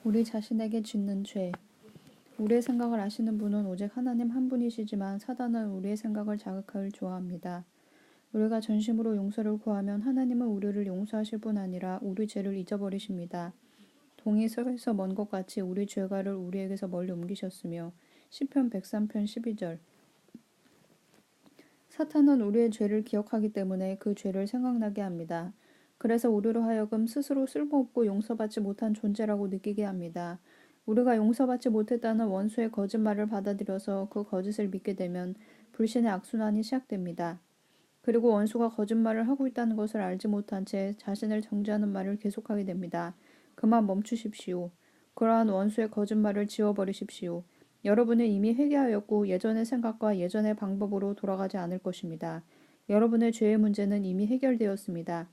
우리 자신에게 짓는 죄. 우리의 생각을 아시는 분은 오직 하나님 한 분이시지만 사단은 우리의 생각을 자극하길 좋아합니다. 우리가 전심으로 용서를 구하면 하나님은 우리를 용서하실 뿐 아니라 우리 죄를 잊어버리십니다. 동이 서에서 먼 것 같이 우리 죄가를 우리에게서 멀리 옮기셨으며 시편 103편 12절. 사탄은 우리의 죄를 기억하기 때문에 그 죄를 생각나게 합니다. 그래서 우리로 하여금 스스로 쓸모없고 용서받지 못한 존재라고 느끼게 합니다. 우리가 용서받지 못했다는 원수의 거짓말을 받아들여서 그 거짓을 믿게 되면 불신의 악순환이 시작됩니다. 그리고 원수가 거짓말을 하고 있다는 것을 알지 못한 채 자신을 정죄하는 말을 계속하게 됩니다. 그만 멈추십시오. 그러한 원수의 거짓말을 지워버리십시오. 여러분은 이미 회개하였고 예전의 생각과 예전의 방법으로 돌아가지 않을 것입니다. 여러분의 죄의 문제는 이미 해결되었습니다.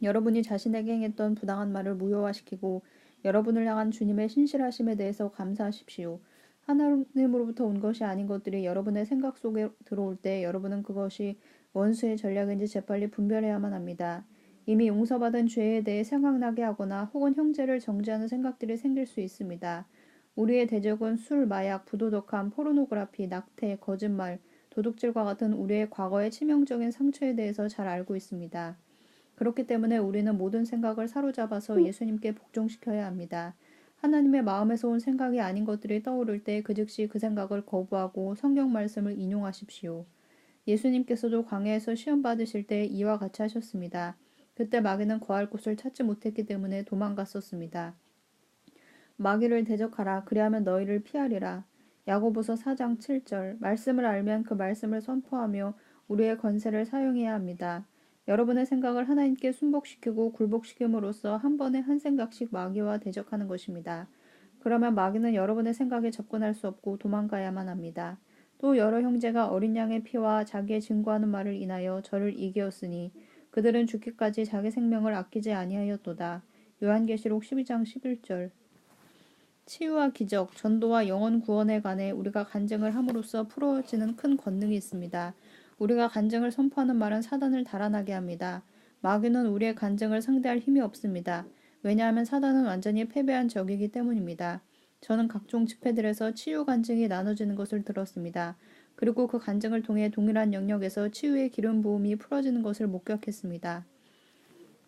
여러분이 자신에게 행했던 부당한 말을 무효화시키고 여러분을 향한 주님의 신실하심에 대해서 감사하십시오. 하나님으로부터 온 것이 아닌 것들이 여러분의 생각 속에 들어올 때 여러분은 그것이 원수의 전략인지 재빨리 분별해야만 합니다. 이미 용서받은 죄에 대해 생각나게 하거나 혹은 형제를 정죄하는 생각들이 생길 수 있습니다. 우리의 대적은 술, 마약, 부도덕함, 포르노그라피, 낙태, 거짓말, 도둑질과 같은 우리의 과거의 치명적인 상처에 대해서 잘 알고 있습니다. 그렇기 때문에 우리는 모든 생각을 사로잡아서 예수님께 복종시켜야 합니다. 하나님의 마음에서 온 생각이 아닌 것들이 떠오를 때 그 즉시 그 생각을 거부하고 성경 말씀을 인용하십시오. 예수님께서도 광야에서 시험 받으실 때 이와 같이 하셨습니다. 그때 마귀는 거할 곳을 찾지 못했기 때문에 도망갔었습니다. 마귀를 대적하라. 그리하면 너희를 피하리라. 야고보서 4장 7절. 말씀을 알면 그 말씀을 선포하며 우리의 권세를 사용해야 합니다. 여러분의 생각을 하나님께 순복시키고 굴복시킴으로써 한 번에 한 생각씩 마귀와 대적하는 것입니다. 그러면 마귀는 여러분의 생각에 접근할 수 없고 도망가야만 합니다. 또 여러 형제가 어린 양의 피와 자기의 증거하는 말을 인하여 저를 이기었으니 그들은 죽기까지 자기 생명을 아끼지 아니하였도다. 요한계시록 12장 11절. 치유와 기적, 전도와 영혼 구원에 관해 우리가 간증을 함으로써 풀어지는 큰 권능이 있습니다. 우리가 간증을 선포하는 말은 사단을 달아나게 합니다. 마귀는 우리의 간증을 상대할 힘이 없습니다. 왜냐하면 사단은 완전히 패배한 적이기 때문입니다. 저는 각종 집회들에서 치유 간증이 나눠지는 것을 들었습니다. 그리고 그 간증을 통해 동일한 영역에서 치유의 기름 부음이 풀어지는 것을 목격했습니다.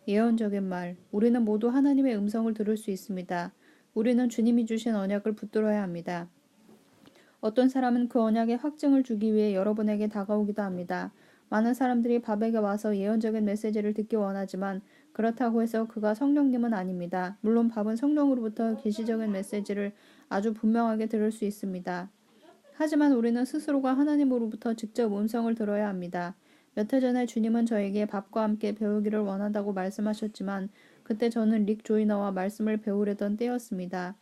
예언적인 말, 우리는 모두 하나님의 음성을 들을 수 있습니다. 우리는 주님이 주신 언약을 붙들어야 합니다. 어떤 사람은 그 언약의 확증을 주기 위해 여러분에게 다가오기도 합니다. 많은 사람들이 밥에게 와서 예언적인 메시지를 듣기 원하지만 그렇다고 해서 그가 성령님은 아닙니다. 물론 밥은 성령으로부터 계시적인 메시지를 아주 분명하게 들을 수 있습니다. 하지만 우리는 스스로가 하나님으로부터 직접 음성을 들어야 합니다. 몇 해 전에 주님은 저에게 밥과 함께 배우기를 원한다고 말씀하셨지만 그때 저는 릭 조이너와 말씀을 배우려던 때였습니다.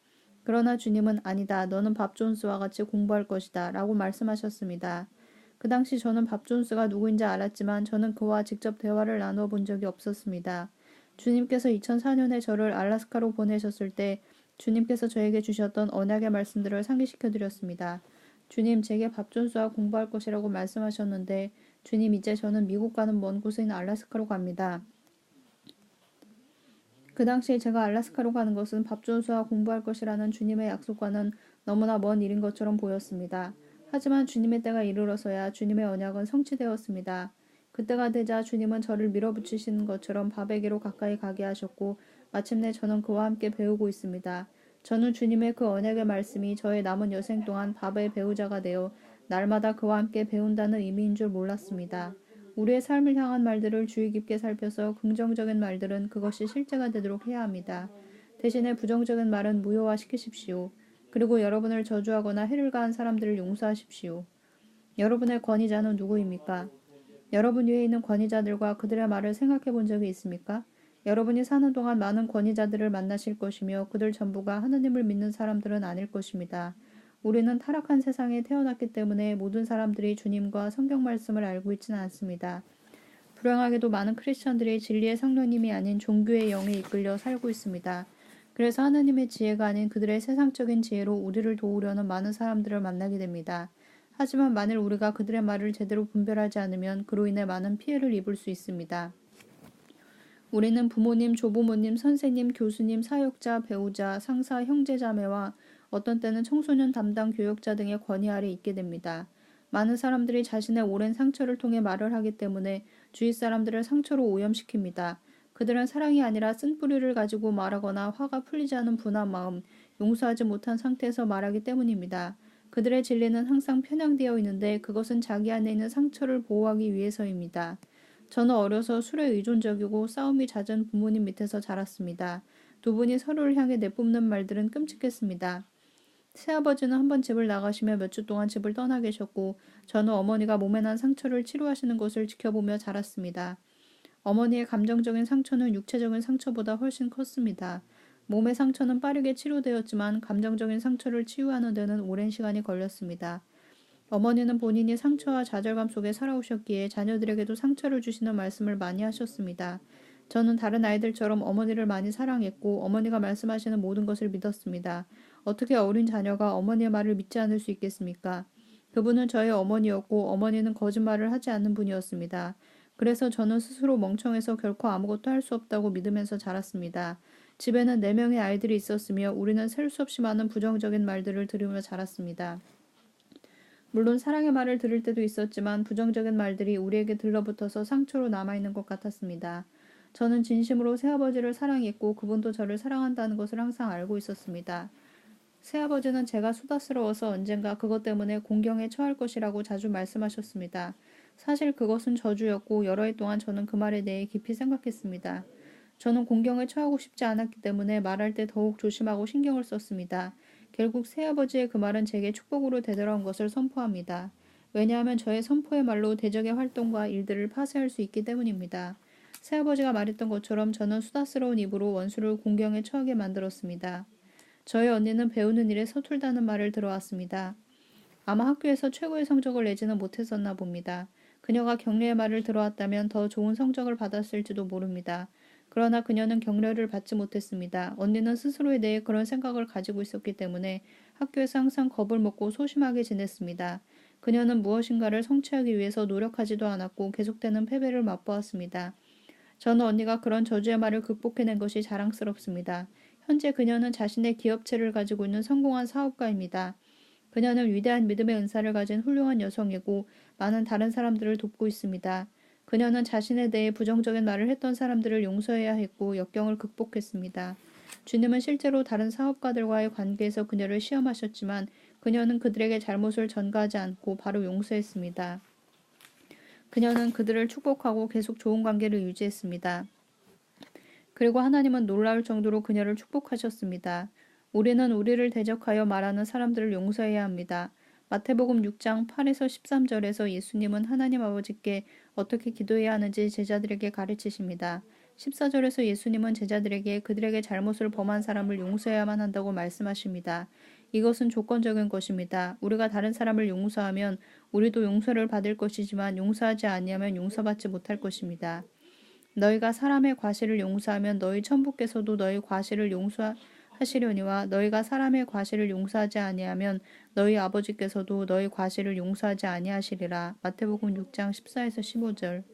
그러나 주님은 아니다. 너는 밥 존스와 같이 공부할 것이다. 라고 말씀하셨습니다. 그 당시 저는 밥 존스가 누구인지 알았지만 저는 그와 직접 대화를 나누어 본 적이 없었습니다. 주님께서 2004년에 저를 알래스카로 보내셨을 때 주님께서 저에게 주셨던 언약의 말씀들을 상기시켜 드렸습니다. 주님, 제게 밥 존스와 공부할 것이라고 말씀하셨는데 주님, 이제 저는 미국 가는 먼 곳인 알래스카로 갑니다. 그 당시에 제가 알래스카로 가는 것은 밥 존스와 공부할 것이라는 주님의 약속과는 너무나 먼 일인 것처럼 보였습니다. 하지만 주님의 때가 이르러서야 주님의 언약은 성취되었습니다. 그때가 되자 주님은 저를 밀어붙이시는 것처럼 밥에게로 가까이 가게 하셨고 마침내 저는 그와 함께 배우고 있습니다. 저는 주님의 그 언약의 말씀이 저의 남은 여생 동안 밥의 배우자가 되어 날마다 그와 함께 배운다는 의미인 줄 몰랐습니다. 우리의 삶을 향한 말들을 주의 깊게 살펴서 긍정적인 말들은 그것이 실제가 되도록 해야 합니다. 대신에 부정적인 말은 무효화시키십시오. 그리고 여러분을 저주하거나 해를 가한 사람들을 용서하십시오. 여러분의 권위자는 누구입니까? 여러분 위에 있는 권위자들과 그들의 말을 생각해 본 적이 있습니까? 여러분이 사는 동안 많은 권위자들을 만나실 것이며 그들 전부가 하나님을 믿는 사람들은 아닐 것입니다. 우리는 타락한 세상에 태어났기 때문에 모든 사람들이 주님과 성경 말씀을 알고 있지는 않습니다. 불행하게도 많은 크리스천들이 진리의 성령님이 아닌 종교의 영에 이끌려 살고 있습니다. 그래서 하나님의 지혜가 아닌 그들의 세상적인 지혜로 우리를 도우려는 많은 사람들을 만나게 됩니다. 하지만 만일 우리가 그들의 말을 제대로 분별하지 않으면 그로 인해 많은 피해를 입을 수 있습니다. 우리는 부모님, 조부모님, 선생님, 교수님, 사역자, 배우자, 상사, 형제자매와 어떤 때는 청소년 담당 교역자 등의 권위 아래 있게 됩니다. 많은 사람들이 자신의 오랜 상처를 통해 말을 하기 때문에 주위 사람들을 상처로 오염시킵니다. 그들은 사랑이 아니라 쓴뿌리를 가지고 말하거나 화가 풀리지 않은 분한 마음, 용서하지 못한 상태에서 말하기 때문입니다. 그들의 진리는 항상 편향되어 있는데 그것은 자기 안에 있는 상처를 보호하기 위해서입니다. 저는 어려서 술에 의존적이고 싸움이 잦은 부모님 밑에서 자랐습니다. 두 분이 서로를 향해 내뿜는 말들은 끔찍했습니다. 새아버지는 한번 집을 나가시며 몇 주 동안 집을 떠나 계셨고 저는 어머니가 몸에 난 상처를 치료하시는 것을 지켜보며 자랐습니다. 어머니의 감정적인 상처는 육체적인 상처보다 훨씬 컸습니다. 몸의 상처는 빠르게 치료되었지만 감정적인 상처를 치유하는 데는 오랜 시간이 걸렸습니다. 어머니는 본인이 상처와 좌절감 속에 살아오셨기에 자녀들에게도 상처를 주시는 말씀을 많이 하셨습니다. 저는 다른 아이들처럼 어머니를 많이 사랑했고 어머니가 말씀하시는 모든 것을 믿었습니다. 어떻게 어린 자녀가 어머니의 말을 믿지 않을 수 있겠습니까? 그분은 저의 어머니였고 어머니는 거짓말을 하지 않는 분이었습니다. 그래서 저는 스스로 멍청해서 결코 아무것도 할 수 없다고 믿으면서 자랐습니다. 집에는 4명의 아이들이 있었으며 우리는 셀 수 없이 많은 부정적인 말들을 들으며 자랐습니다. 물론 사랑의 말을 들을 때도 있었지만 부정적인 말들이 우리에게 들러붙어서 상처로 남아있는 것 같았습니다. 저는 진심으로 새아버지를 사랑했고 그분도 저를 사랑한다는 것을 항상 알고 있었습니다. 새아버지는 제가 수다스러워서 언젠가 그것 때문에 공경에 처할 것이라고 자주 말씀하셨습니다. 사실 그것은 저주였고 여러 해 동안 저는 그 말에 대해 깊이 생각했습니다. 저는 공경에 처하고 싶지 않았기 때문에 말할 때 더욱 조심하고 신경을 썼습니다. 결국 새아버지의 그 말은 제게 축복으로 되돌아온 것을 선포합니다. 왜냐하면 저의 선포의 말로 대적의 활동과 일들을 파쇄할 수 있기 때문입니다. 새아버지가 말했던 것처럼 저는 수다스러운 입으로 원수를 공경에 처하게 만들었습니다. 저희 언니는 배우는 일에 서툴다는 말을 들어왔습니다. 아마 학교에서 최고의 성적을 내지는 못했었나 봅니다. 그녀가 격려의 말을 들어왔다면 더 좋은 성적을 받았을지도 모릅니다. 그러나 그녀는 격려를 받지 못했습니다. 언니는 스스로에 대해 그런 생각을 가지고 있었기 때문에 학교에서 항상 겁을 먹고 소심하게 지냈습니다. 그녀는 무엇인가를 성취하기 위해서 노력하지도 않았고 계속되는 패배를 맛보았습니다. 저는 언니가 그런 저주의 말을 극복해낸 것이 자랑스럽습니다. 현재 그녀는 자신의 기업체를 가지고 있는 성공한 사업가입니다. 그녀는 위대한 믿음의 은사를 가진 훌륭한 여성이고 많은 다른 사람들을 돕고 있습니다. 그녀는 자신에 대해 부정적인 말을 했던 사람들을 용서해야 했고 역경을 극복했습니다. 주님은 실제로 다른 사업가들과의 관계에서 그녀를 시험하셨지만 그녀는 그들에게 잘못을 전가하지 않고 바로 용서했습니다. 그녀는 그들을 축복하고 계속 좋은 관계를 유지했습니다. 그리고 하나님은 놀라울 정도로 그녀를 축복하셨습니다. 우리는 우리를 대적하여 말하는 사람들을 용서해야 합니다. 마태복음 6장 8에서 13절에서 예수님은 하나님 아버지께 어떻게 기도해야 하는지 제자들에게 가르치십니다. 14절에서 예수님은 제자들에게 그들에게 잘못을 범한 사람을 용서해야만 한다고 말씀하십니다. 이것은 조건적인 것입니다. 우리가 다른 사람을 용서하면 우리도 용서를 받을 것이지만 용서하지 아니하면 용서받지 못할 것입니다. 너희가 사람의 과실을 용서하면 너희 천부께서도 너희 과실을 용서하시려니와 너희가 사람의 과실을 용서하지 아니하면 너희 아버지께서도 너희 과실을 용서하지 아니하시리라. 마태복음 6장 14에서 15절.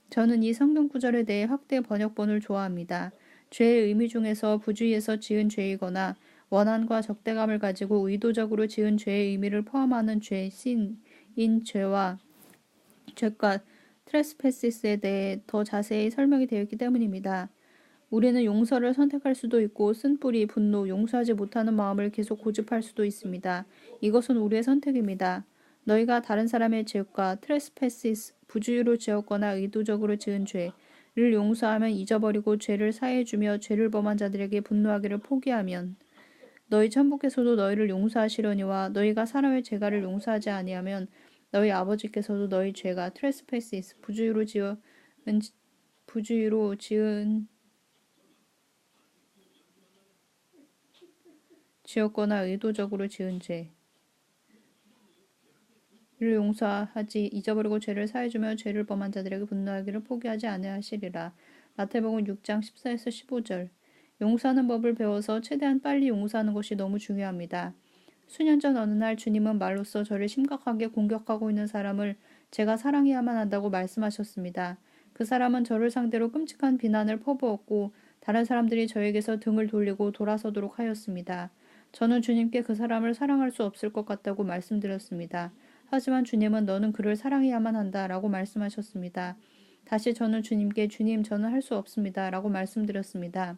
저는 이 성경 구절에 대해 확대 번역본을 좋아합니다. 죄의 의미 중에서 부주의에서 지은 죄이거나 원한과 적대감을 가지고 의도적으로 지은 죄의 의미를 포함하는 죄, 신인 죄와 죄과 트레스패시스에 대해 더 자세히 설명이 되어 있기 때문입니다. 우리는 용서를 선택할 수도 있고 쓴뿌리, 분노, 용서하지 못하는 마음을 계속 고집할 수도 있습니다. 이것은 우리의 선택입니다. 너희가 다른 사람의 죄과 트레스패시스, 부주의로 지었거나 의도적으로 지은 죄를 용서하면 잊어버리고 죄를 사해주며 죄를 범한 자들에게 분노하기를 포기하면 너희 천부께서도 너희를 용서하시려니와 너희가 사람의 죄가를 용서하지 아니하면 너희 아버지께서도 너희 죄가 트레스패시스, 부주의로 지었거나 의도적으로 지은 죄를 용서하지 잊어버리고 죄를 사해주며 죄를 범한 자들에게 분노하기를 포기하지 아니하시리라. 마태복음 6장 14에서 15절. 용서하는 법을 배워서 최대한 빨리 용서하는 것이 너무 중요합니다. 수년 전 어느 날 주님은 말로써 저를 심각하게 공격하고 있는 사람을 제가 사랑해야만 한다고 말씀하셨습니다. 그 사람은 저를 상대로 끔찍한 비난을 퍼부었고 다른 사람들이 저에게서 등을 돌리고 돌아서도록 하였습니다. 저는 주님께 그 사람을 사랑할 수 없을 것 같다고 말씀드렸습니다. 하지만 주님은 너는 그를 사랑해야만 한다 라고 말씀하셨습니다. 다시 저는 주님께 주님 저는 할 수 없습니다 라고 말씀드렸습니다.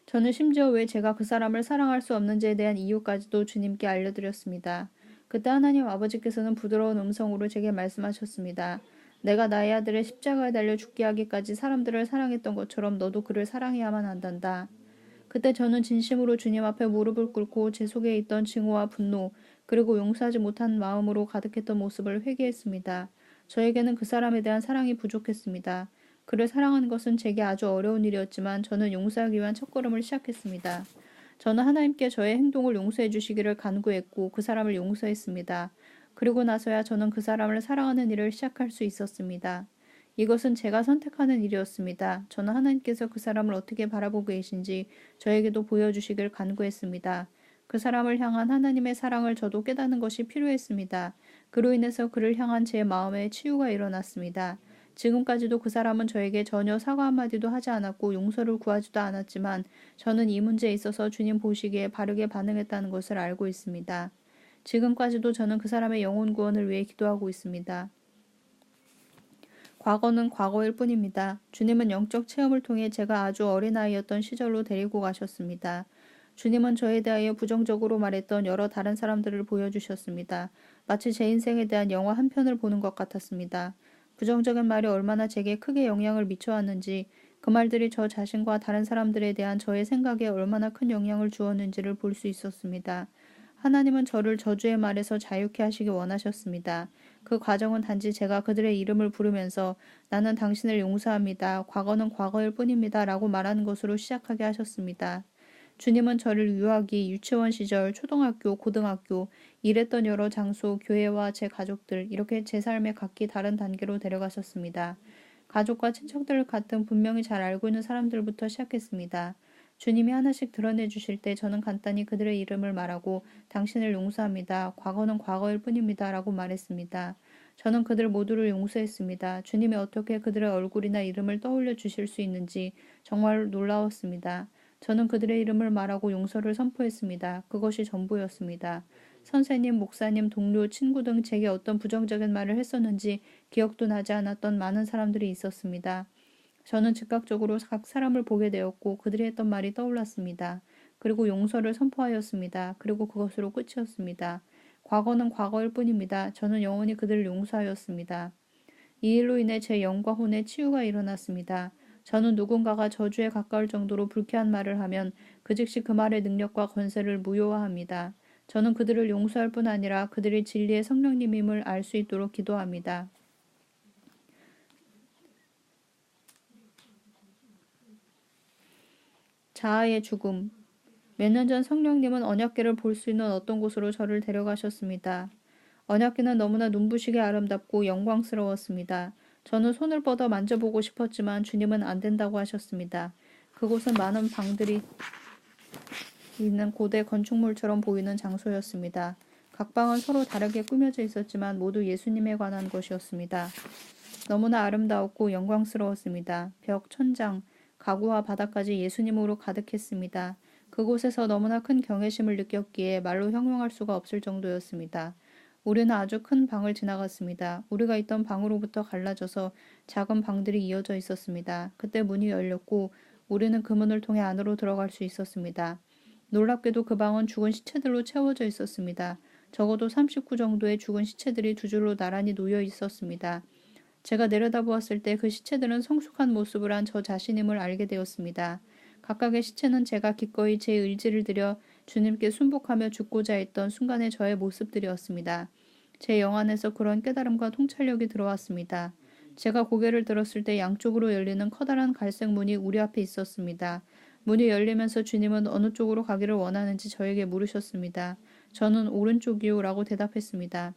저는 심지어 왜 제가 그 사람을 사랑할 수 없는지에 대한 이유까지도 주님께 알려드렸습니다. 그때 하나님 아버지께서는 부드러운 음성으로 제게 말씀하셨습니다. 내가 나의 아들을 십자가에 달려 죽게 하기까지 사람들을 사랑했던 것처럼 너도 그를 사랑해야만 한단다. 그때 저는 진심으로 주님 앞에 무릎을 꿇고 제 속에 있던 증오와 분노, 그리고 용서하지 못한 마음으로 가득했던 모습을 회개했습니다. 저에게는 그 사람에 대한 사랑이 부족했습니다. 그를 사랑하는 것은 제게 아주 어려운 일이었지만 저는 용서하기 위한 첫걸음을 시작했습니다. 저는 하나님께 저의 행동을 용서해 주시기를 간구했고 그 사람을 용서했습니다. 그리고 나서야 저는 그 사람을 사랑하는 일을 시작할 수 있었습니다. 이것은 제가 선택하는 일이었습니다. 저는 하나님께서 그 사람을 어떻게 바라보고 계신지 저에게도 보여주시길 간구했습니다. 그 사람을 향한 하나님의 사랑을 저도 깨닫는 것이 필요했습니다. 그로 인해서 그를 향한 제 마음에 치유가 일어났습니다. 지금까지도 그 사람은 저에게 전혀 사과 한마디도 하지 않았고 용서를 구하지도 않았지만 저는 이 문제에 있어서 주님 보시기에 바르게 반응했다는 것을 알고 있습니다. 지금까지도 저는 그 사람의 영혼 구원을 위해 기도하고 있습니다. 과거는 과거일 뿐입니다. 주님은 영적 체험을 통해 제가 아주 어린아이였던 시절로 데리고 가셨습니다. 주님은 저에 대하여 부정적으로 말했던 여러 다른 사람들을 보여주셨습니다. 마치 제 인생에 대한 영화 한 편을 보는 것 같았습니다. 부정적인 말이 얼마나 제게 크게 영향을 미쳐왔는지, 그 말들이 저 자신과 다른 사람들에 대한 저의 생각에 얼마나 큰 영향을 주었는지를 볼 수 있었습니다. 하나님은 저를 저주의 말에서 자유케 하시기 원하셨습니다. 그 과정은 단지 제가 그들의 이름을 부르면서 나는 당신을 용서합니다. 과거는 과거일 뿐입니다. 라고 말하는 것으로 시작하게 하셨습니다. 주님은 저를 유아기, 유치원 시절, 초등학교, 고등학교, 일했던 여러 장소, 교회와 제 가족들, 이렇게 제 삶의 각기 다른 단계로 데려가셨습니다. 가족과 친척들 같은 분명히 잘 알고 있는 사람들부터 시작했습니다. 주님이 하나씩 드러내 주실 때 저는 간단히 그들의 이름을 말하고 당신을 용서합니다. 과거는 과거일 뿐입니다. 라고 말했습니다. 저는 그들 모두를 용서했습니다. 주님이 어떻게 그들의 얼굴이나 이름을 떠올려 주실 수 있는지 정말 놀라웠습니다. 저는 그들의 이름을 말하고 용서를 선포했습니다. 그것이 전부였습니다. 선생님, 목사님, 동료, 친구 등 제게 어떤 부정적인 말을 했었는지 기억도 나지 않았던 많은 사람들이 있었습니다. 저는 즉각적으로 각 사람을 보게 되었고 그들이 했던 말이 떠올랐습니다. 그리고 용서를 선포하였습니다. 그리고 그것으로 끝이었습니다. 과거는 과거일 뿐입니다. 저는 영원히 그들을 용서하였습니다. 이 일로 인해 제 영과 혼에 치유가 일어났습니다. 저는 누군가가 저주에 가까울 정도로 불쾌한 말을 하면 그 즉시 그 말의 능력과 권세를 무효화합니다. 저는 그들을 용서할 뿐 아니라 그들이 진리의 성령님임을 알 수 있도록 기도합니다. 자아의 죽음. 몇 년 전 성령님은 언약궤를 볼 수 있는 어떤 곳으로 저를 데려가셨습니다. 언약궤는 너무나 눈부시게 아름답고 영광스러웠습니다. 저는 손을 뻗어 만져보고 싶었지만 주님은 안 된다고 하셨습니다. 그곳은 많은 방들이 있는 고대 건축물처럼 보이는 장소였습니다. 각 방은 서로 다르게 꾸며져 있었지만 모두 예수님에 관한 것이었습니다. 너무나 아름다웠고 영광스러웠습니다. 벽, 천장, 가구와 바닥까지 예수님으로 가득했습니다. 그곳에서 너무나 큰 경외심을 느꼈기에 말로 형용할 수가 없을 정도였습니다. 우리는 아주 큰 방을 지나갔습니다. 우리가 있던 방으로부터 갈라져서 작은 방들이 이어져 있었습니다. 그때 문이 열렸고 우리는 그 문을 통해 안으로 들어갈 수 있었습니다. 놀랍게도 그 방은 죽은 시체들로 채워져 있었습니다. 적어도 39 정도의 죽은 시체들이 두 줄로 나란히 놓여 있었습니다. 제가 내려다보았을 때 그 시체들은 성숙한 모습을 한 저 자신임을 알게 되었습니다. 각각의 시체는 제가 기꺼이 제 의지를 들여 주님께 순복하며 죽고자 했던 순간의 저의 모습들이었습니다. 제 영 안에서 그런 깨달음과 통찰력이 들어왔습니다. 제가 고개를 들었을 때 양쪽으로 열리는 커다란 갈색 문이 우리 앞에 있었습니다. 문이 열리면서 주님은 어느 쪽으로 가기를 원하는지 저에게 물으셨습니다. 저는 오른쪽이요 라고 대답했습니다.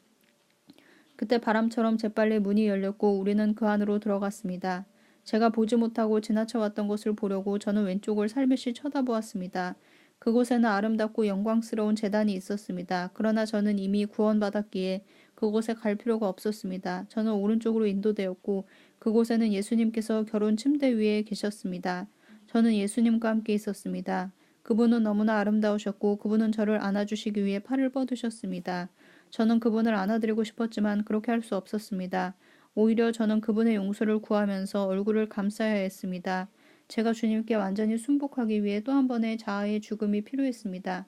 그때 바람처럼 재빨리 문이 열렸고 우리는 그 안으로 들어갔습니다. 제가 보지 못하고 지나쳐왔던 것을 보려고 저는 왼쪽을 살며시 쳐다보았습니다. 그곳에는 아름답고 영광스러운 제단이 있었습니다. 그러나 저는 이미 구원받았기에 그곳에 갈 필요가 없었습니다. 저는 오른쪽으로 인도되었고 그곳에는 예수님께서 결혼 침대 위에 계셨습니다. 저는 예수님과 함께 있었습니다. 그분은 너무나 아름다우셨고 그분은 저를 안아주시기 위해 팔을 뻗으셨습니다. 저는 그분을 안아드리고 싶었지만 그렇게 할 수 없었습니다. 오히려 저는 그분의 용서를 구하면서 얼굴을 감싸야 했습니다. 제가 주님께 완전히 순복하기 위해 또 한 번의 자아의 죽음이 필요했습니다.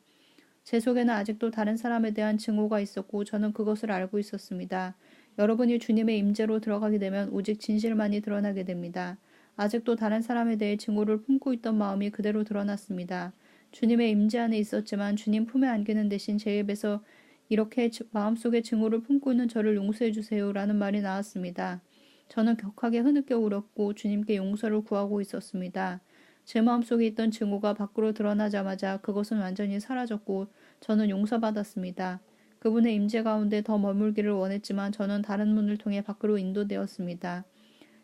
제 속에는 아직도 다른 사람에 대한 증오가 있었고 저는 그것을 알고 있었습니다. 여러분이 주님의 임재로 들어가게 되면 오직 진실만이 드러나게 됩니다. 아직도 다른 사람에 대해 증오를 품고 있던 마음이 그대로 드러났습니다. 주님의 임재 안에 있었지만 주님 품에 안기는 대신 제 입에서 이렇게 마음속에 증오를 품고 있는 저를 용서해 주세요 라는 말이 나왔습니다. 저는 격하게 흐느껴 울었고 주님께 용서를 구하고 있었습니다. 제 마음속에 있던 증오가 밖으로 드러나자마자 그것은 완전히 사라졌고 저는 용서받았습니다. 그분의 임재 가운데 더 머물기를 원했지만 저는 다른 문을 통해 밖으로 인도되었습니다.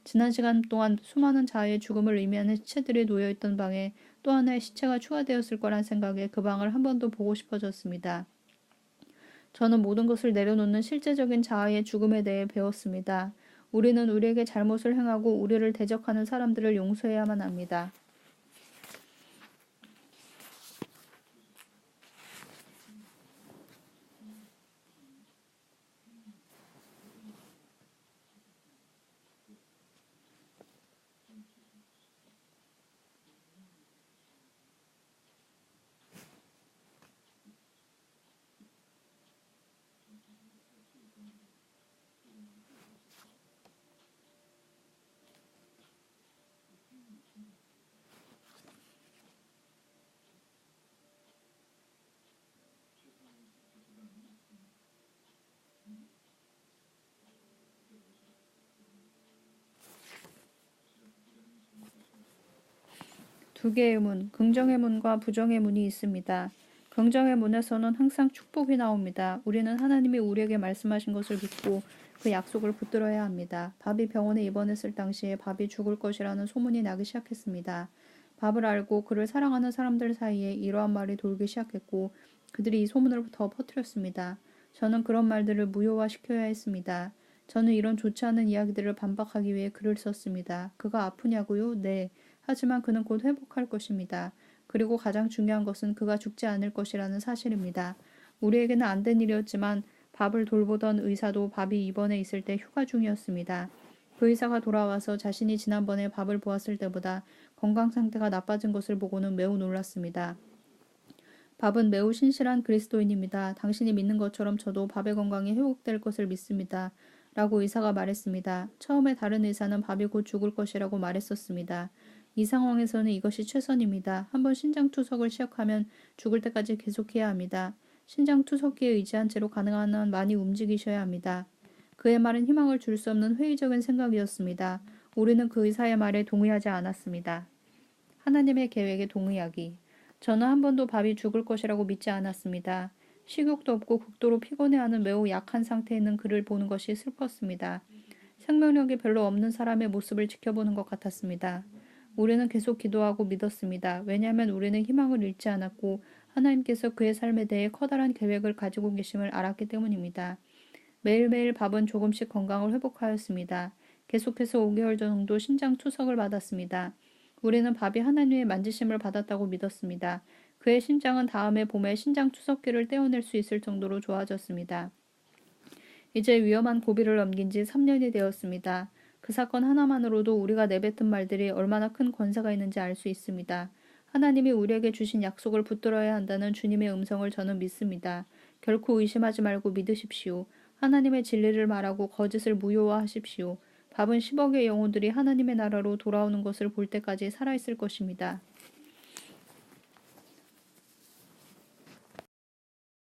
지난 시간 동안 수많은 자아의 죽음을 의미하는 시체들이 놓여있던 방에 또 하나의 시체가 추가되었을 거란 생각에 그 방을 한 번 더 보고 싶어졌습니다. 저는 모든 것을 내려놓는 실제적인 자아의 죽음에 대해 배웠습니다. 우리는 우리에게 잘못을 행하고 우리를 대적하는 사람들을 용서해야만 합니다. 두 개의 문, 긍정의 문과 부정의 문이 있습니다. 긍정의 문에서는 항상 축복이 나옵니다. 우리는 하나님이 우리에게 말씀하신 것을 믿고 그 약속을 붙들어야 합니다. 밥이 병원에 입원했을 당시에 밥이 죽을 것이라는 소문이 나기 시작했습니다. 밥을 알고 그를 사랑하는 사람들 사이에 이러한 말이 돌기 시작했고 그들이 이 소문을 더 퍼뜨렸습니다. 저는 그런 말들을 무효화시켜야 했습니다. 저는 이런 좋지 않은 이야기들을 반박하기 위해 글을 썼습니다. 그가 아프냐고요? 네. 하지만 그는 곧 회복할 것입니다. 그리고 가장 중요한 것은 그가 죽지 않을 것이라는 사실입니다. 우리에게는 안 된 일이었지만 밥을 돌보던 의사도 밥이 입원해 있을 때 휴가 중이었습니다. 그 의사가 돌아와서 자신이 지난번에 밥을 보았을 때보다 건강 상태가 나빠진 것을 보고는 매우 놀랐습니다. 밥은 매우 신실한 그리스도인입니다. 당신이 믿는 것처럼 저도 밥의 건강이 회복될 것을 믿습니다. 라고 의사가 말했습니다. 처음에 다른 의사는 밥이 곧 죽을 것이라고 말했었습니다. 이 상황에서는 이것이 최선입니다. 한번 신장투석을 시작하면 죽을 때까지 계속해야 합니다. 신장투석기에 의지한 채로 가능한 한 많이 움직이셔야 합니다. 그의 말은 희망을 줄 수 없는 회의적인 생각이었습니다. 우리는 그 의사의 말에 동의하지 않았습니다. 하나님의 계획에 동의하기. 저는 한 번도 밥이 죽을 것이라고 믿지 않았습니다. 식욕도 없고 극도로 피곤해하는 매우 약한 상태에 있는 그를 보는 것이 슬펐습니다. 생명력이 별로 없는 사람의 모습을 지켜보는 것 같았습니다. 우리는 계속 기도하고 믿었습니다. 왜냐하면 우리는 희망을 잃지 않았고 하나님께서 그의 삶에 대해 커다란 계획을 가지고 계심을 알았기 때문입니다. 매일매일 밥은 조금씩 건강을 회복하였습니다. 계속해서 5개월 정도 신장 투석을 받았습니다. 우리는 밥이 하나님의 만지심을 받았다고 믿었습니다. 그의 신장은 다음해 봄에 신장 투석기를 떼어낼 수 있을 정도로 좋아졌습니다. 이제 위험한 고비를 넘긴 지 3년이 되었습니다. 그 사건 하나만으로도 우리가 내뱉은 말들이 얼마나 큰 권세가 있는지 알 수 있습니다. 하나님이 우리에게 주신 약속을 붙들어야 한다는 주님의 음성을 저는 믿습니다. 결코 의심하지 말고 믿으십시오. 하나님의 진리를 말하고 거짓을 무효화하십시오. 밥은 10억의 영혼들이 하나님의 나라로 돌아오는 것을 볼 때까지 살아있을 것입니다.